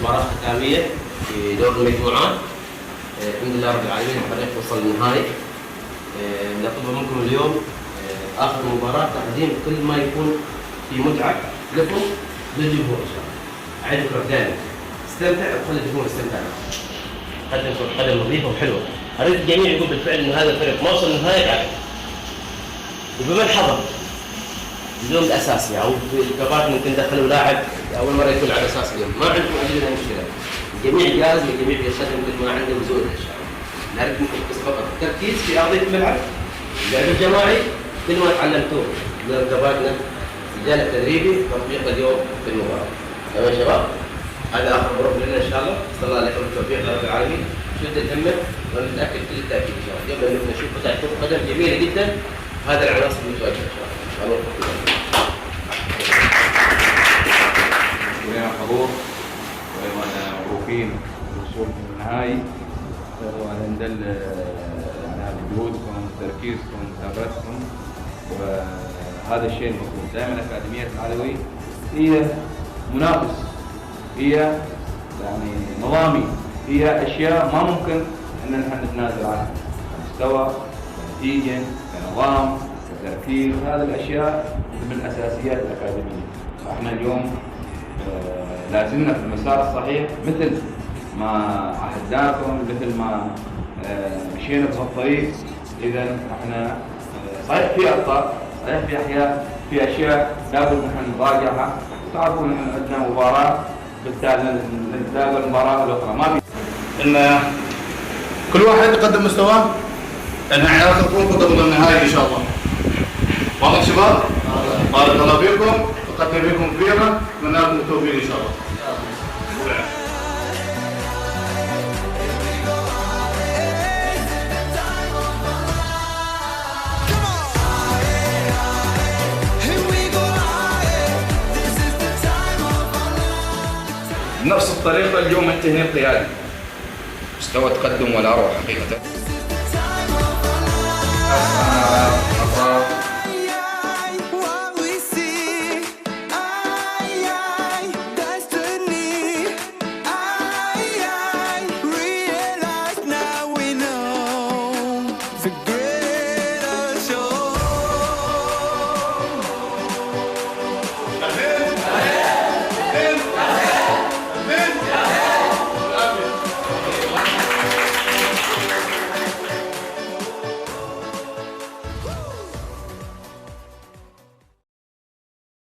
مباراة ختامية في دور المجموعات. الحمد لله رب العالمين الفريق وصل للنهائي. نطلب منكم اليوم آخر مباراة تقديم كل ما يكون في متعة لكم للجمهور إن شاء الله. أعيدكم دائما استمتع وخلي الجمهور يستمتع. قدم كرة قدم نظيفة وحلوة. أريد الجميع يقول بالفعل إن هذا الفريق ما وصل للنهائي بعد. وبمن حضر اليوم الأساسي أو في الكباتن ممكن دخلوا لاعب أول مرة يكون على أساس اليوم، ما عندكم أي مشكلة. الجميع جاهز والجميع بيقدم كل ما عنده وزود إن شاء الله. نعرف منكم بس فقط التركيز في أرضية الملعب، اللعب الجماعي، كل ما تعلمتوه من رقاباتنا الرجال التدريبي تطبيق اليوم في المباراة. تمام يا شباب؟ هذا آخر مباراة لنا إن شاء الله. صلى الله عليكم بالتوفيق يا رب العالمين. شد الهمة ونتأكد كل التأكيد إن شاء الله. اليوم نشوف قطع كرة قدم جميلة جدا. هذا العناصر المتواجدة إن شاء الله. كلنا حضور وأيضا مبروكين بالوصول للنهائي، وأنا ندل على جهودكم وتركيزكم ومتابعتكم، وهذا الشيء المطلوب. دائما أكاديمية العلوي هي منافس، هي يعني نظامي، هي أشياء ما ممكن أن نحن نتنازل عنها كمستوى، نتيجة، كنظام، كتركيز. هذه الأشياء من أساسيات الأكاديمية. احنا اليوم لازلنا في المسار الصحيح مثل ما عهدناكم، مثل ما مشينا في الطريق. إذا احنا صحيح في أخطاء، صحيح في أحياء، في أشياء لابد نحن نراجعها. وتعرفون نحن عندنا مباراة بالتالي نتابع المباراة الأخرى. ما في إن كل واحد يقدم مستواه، إن احنا نكون قدام النهائي إن شاء الله. واضح شباب؟ بارك الله فيكم، أقدم لكم كبيرة، أتمنى لكم التوفيق إن شاء الله. بنفس الطريقة اليوم التهنئة القيادي مستوى تقدم ولا أروع حقيقة.